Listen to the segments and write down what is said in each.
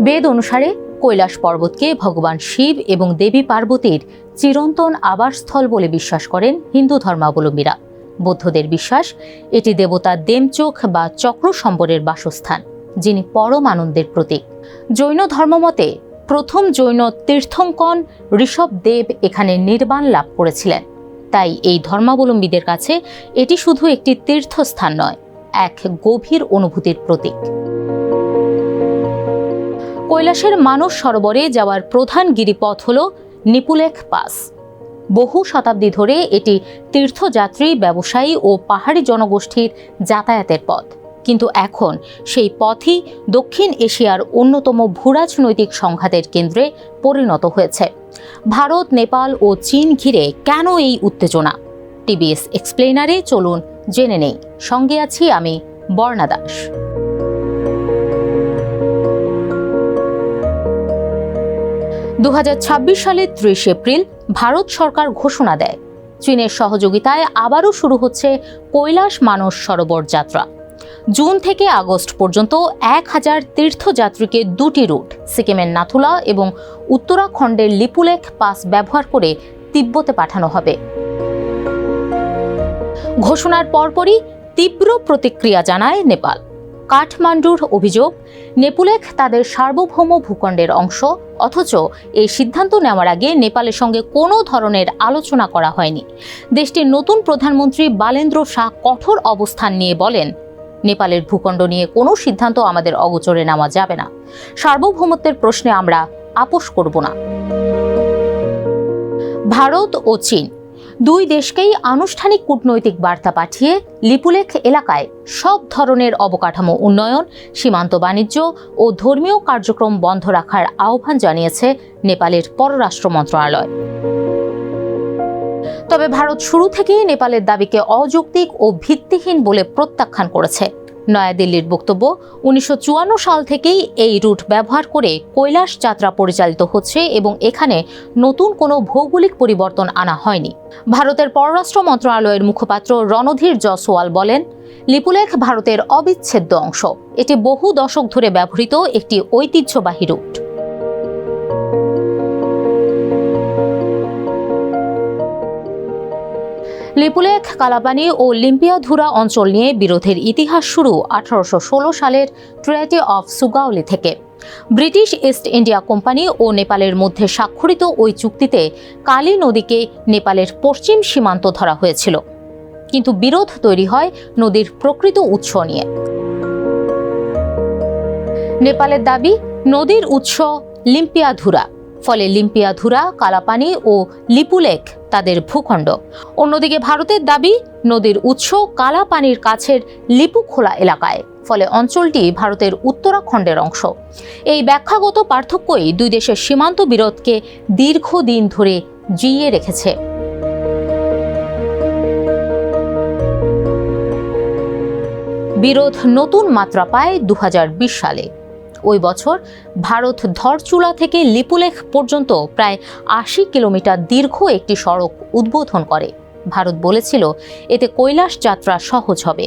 বেদ অনুসারে কৈলাস পর্বতকে ভগবান শিব এবং দেবী পার্বতীর চিরন্তন আবাসস্থল বলে বিশ্বাস করেন হিন্দু ধর্মাবলম্বীরা। বৌদ্ধদের বিশ্বাস এটি দেবতা দেমচোখ বা চক্রসম্বরের বাসস্থান, যিনি পরম আনন্দের প্রতীক। জৈন ধর্মমতে প্রথম জৈন তীর্থঙ্কর ঋষভদেব এখানে নির্বাণ লাভ করেছিলেন। তাই এই ধর্মাবলম্বীদের কাছে এটি শুধু একটি তীর্থস্থান নয়, এক গভীর অনুভূতির প্রতীক। কৈলাসের মানস সরোবরে যাওয়ার প্রধান গিরিপথ হল নিপুলেখ পাস। বহু শতাব্দী ধরে এটি তীর্থযাত্রী, ব্যবসায়ী ও পাহাড়ি জনগোষ্ঠীর যাতায়াতের পথ। কিন্তু এখন সেই পথই দক্ষিণ এশিয়ার অন্যতম ভূরাজনৈতিক সংঘাতের কেন্দ্রে পরিণত হয়েছে। ভারত, নেপাল ও চীন ঘিরে কেন এই উত্তেজনা? টিবিএস এক্সপ্লেনারে চলুন জেনে নেই। সঙ্গে আছি আমি, বর্ণা দাস। 2026 সালের 30 এপ্রিল ভারত সরকার ঘোষণা দেয়, চীনের সহযোগিতায় আবারও শুরু হচ্ছে কৈলাস মানস সরোবর যাত্রা। জুন থেকে আগস্ট পর্যন্ত 1000 তীর্থযাত্রীকে দুটি রুট, সিকিমের নাথুলা এবং উত্তরাখণ্ডের লিপুলেখ পাস ব্যবহার করে তিব্বতে পাঠানো হবে। ঘোষণার পরপরই তীব্র প্রতিক্রিয়া জানায় নেপাল। কাঠমান্ডুর অভিযোগ, নেপুলেখ তাদের সার্বভৌম ভূখণ্ডের অংশ, অথচ এই সিদ্ধান্ত নেওয়ার আগে নেপালের সঙ্গে কোনো ধরনের আলোচনা করা হয়নি। দেশটির নতুন প্রধানমন্ত্রী বালেন্দ্র শাহ কঠোর অবস্থান নিয়ে বলেন, নেপালের ভূখণ্ড নিয়ে কোনো সিদ্ধান্ত আমাদের অগোচরে নেওয়া যাবে না। সার্বভৌমত্বের প্রশ্নে আমরা আপোষ করব না। ভারত ও চীন দুই দেশকেই আনুষ্ঠানিক কূটনৈতিক বার্তা পাঠিয়ে লিপুলেখ এলাকায় সব ধরনের অবকাঠামো উন্নয়ন, সীমান্ত বাণিজ্য ও ধর্মীয় কার্যক্রম বন্ধ রাখার আহ্বান জানিয়েছে নেপালের পররাষ্ট্র মন্ত্রণালয়। তবে ভারত শুরু থেকেই নেপালের দাবিকে অযৌক্তিক ও ভিত্তিহীন বলে প্রত্যাখ্যান করেছে। নয়াদিল্লির বক্তব্য, 1954 সাল থেকেই এই রুট ব্যবহার করে কৈলাস যাত্রা পরিচালিত হচ্ছে এবং এখানে নতুন কোনো ভৌগোলিক পরিবর্তন আনা হয়নি। ভারতের পররাষ্ট্র মন্ত্রণালয়ের মুখপাত্র রণধীর জয়সওয়াল বলেন, লিপুলেখ ভারতের অবিচ্ছেদ্য অংশ। এটি বহু দশক ধরে ব্যবহৃত একটি ঐতিহ্যবাহী রুট। লিপুলেখ, কালাপানি ও লিম্পিয়াধুরা অঞ্চল নিয়ে বিরোধের ইতিহাস শুরু 1816 সালের ট্রিটি অফ সুগাউলি থেকে। ব্রিটিশ ইস্ট ইন্ডিয়া কোম্পানি ও নেপালের মধ্যে স্বাক্ষরিত ওই চুক্তিতে কালী নদীকে নেপালের পশ্চিম সীমান্ত ধরা হয়েছিল। কিন্তু বিরোধ তৈরি হয় নদীর প্রকৃত উৎস নিয়ে। নেপালের দাবি, নদীর উৎস লিম্পিয়াধুরা, ফলে লিম্পিয়াধুরা, কালাপানি ও লিপুলেখ তাদের ভূখণ্ড। অন্যদিকে ভারতের দাবি, নদীর উৎস কালাপানির কাছের লিপুখোলা এলাকায়, ফলে অঞ্চলটি ভারতের উত্তরাখণ্ডের অংশ। এই ব্যাখ্যাগত পার্থক্যই দুই দেশের সীমান্ত বিরোধকে দীর্ঘদিন ধরে জিইয়ে রেখেছে। বিরোধ নতুন মাত্রা পায় 2020 সালে। ওই বছর ভারত ধরচুলা থেকে লিপুলেখ পর্যন্ত প্রায় 80 কিলোমিটার দীর্ঘ একটি সড়ক উদ্বোধন করে। ভারত বলেছিল এতে কৈলাস যাত্রা সহজ হবে।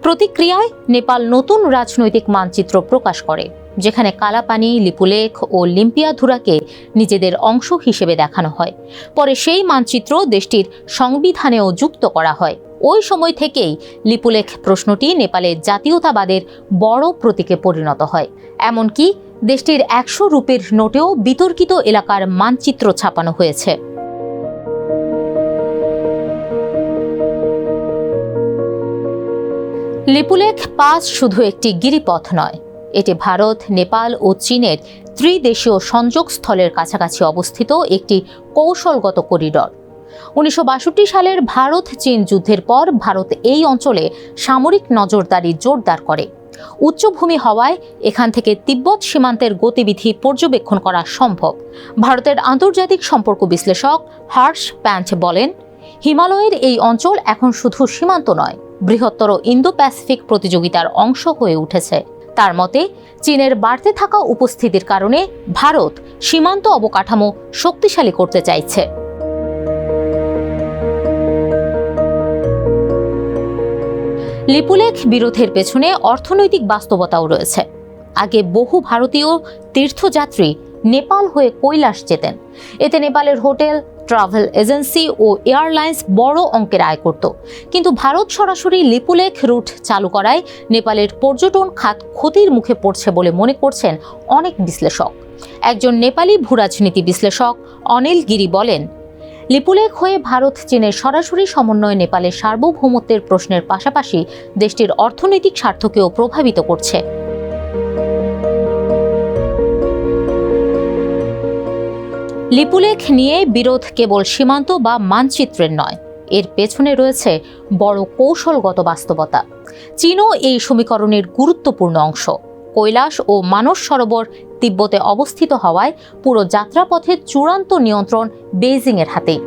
প্রতিক্রিয়ায় নেপাল নতুন রাজনৈতিক মানচিত্র প্রকাশ করে, যেখানে কালাপানি, লিপুলেখ ও লিম্পিয়াধুরাকে নিজেদের অংশ হিসেবে দেখানো হয়। পরে সেই মানচিত্র দেশটির সংবিধানেও যুক্ত করা হয়। ওই সময় থেকেই লিপুলেখ প্রশ্নটি নেপালের জাতীয়তাবাদের বড় প্রতীকে পরিণত হয়। এমনকি দেশটির 100 রুপির নোটেও বিতর্কিত এলাকার মানচিত্র ছাপানো হয়েছে। লিপুলেখ পাস শুধু একটি গিরিপথ নয়, এটি ভারত, নেপাল ও চীনের ত্রিদেশীয় সংযোগস্থলের কাছাকাছি অবস্থিত একটি কৌশলগত করিডর। 1962 সালের ভারত চীন যুদ্ধের পর ভারত এই অঞ্চলে সামরিক নজরদারি জোরদার করে। উচ্চভূমি হওয়ায় এখান থেকে তিব্বত সীমান্তের গতিবিধি পর্যবেক্ষণ করা সম্ভব। ভারতের আন্তর্জাতিক সম্পর্ক বিশ্লেষক হার্ষ প্যান্ট বলেন, হিমালয়ের এই অঞ্চল এখন শুধু সীমান্ত নয়, বৃহত্তর ইন্দো প্যাসিফিক প্রতিযোগিতার অংশ হয়ে উঠেছে। তার মতে, চীনের বাড়তে থাকা উপস্থিতির কারণে ভারত সীমান্ত অবকাঠামো শক্তিশালী করতে চাইছে। লিপুলেখ বিরোধের পেছনে অর্থনৈতিক বাস্তবতাও রয়েছে। আগে বহু ভারতীয় তীর্থযাত্রী নেপাল হয়ে কৈলাস যেতেন। এতে নেপালের হোটেল, ট্রাভেল এজেন্সি ও এয়ারলাইন্স বড় অঙ্কের আয় করত। কিন্তু ভারত সরাসরি লিপুলেখ রুট চালু করায় নেপালের পর্যটন খাত ক্ষতির মুখে পড়ছে বলে মনে করছেন অনেক বিশ্লেষক। একজন নেপালি ভূরাজনীতি বিশ্লেষক অনিল গিরি বলেন, লিপুলেখ হয়ে ভারত চীনের সরাসরি সমন্বয় নেপালের সার্বভৌমত্বের প্রশ্নের পাশাপাশি দেশটির অর্থনৈতিক স্বার্থকেও প্রভাবিত করছে। লিপুলেখ নিয়ে বিরোধ কেবল সীমান্ত বা মানচিত্রের নয়, এর পেছনে রয়েছে বড় কৌশলগত বাস্তবতা। চীনও এই সমীকরণের গুরুত্বপূর্ণ অংশ। কৈলাস ও মানস সরোবর তিব্বতে অবস্থিত হওয়ায় পুরো যাত্রাপথের চূড়ান্ত নিয়ন্ত্রণ বেইজিংয়ের হাতেই।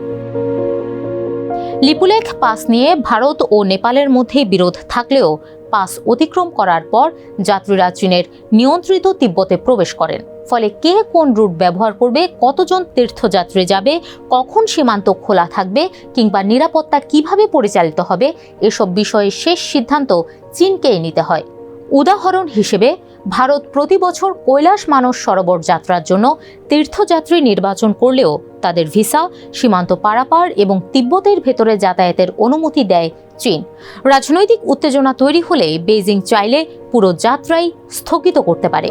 লিপুলেখ পাস নিয়ে ভারত ও নেপালের মধ্যে বিরোধ থাকলেও পাস অতিক্রম করার পর যাত্রীরা চীনের নিয়ন্ত্রিত তিব্বতে প্রবেশ করেন। ফলে কে কোন রুট ব্যবহার করবে, কতজন তীর্থযাত্রী যাবে, কখন সীমান্ত খোলা থাকবে কিংবা নিরাপত্তা কিভাবে পরিচালিত হবে, এসব বিষয়ে শেষ সিদ্ধান্ত চীনকেই নিতে হয়। উদাহরণ হিসেবে ভারত প্রতি বছর কৈলাস মানস সরোবর যাত্রার জন্য তীর্থযাত্রী নির্বাচন করলেও তাদের ভিসা, সীমান্ত পারাপার এবং তিব্বতের ভেতরে যাতায়াতের অনুমতি দেয় চীন। রাজনৈতিক উত্তেজনা তৈরি হলে বেইজিং চাইলে পুরো যাত্রাই স্থগিত করতে পারে।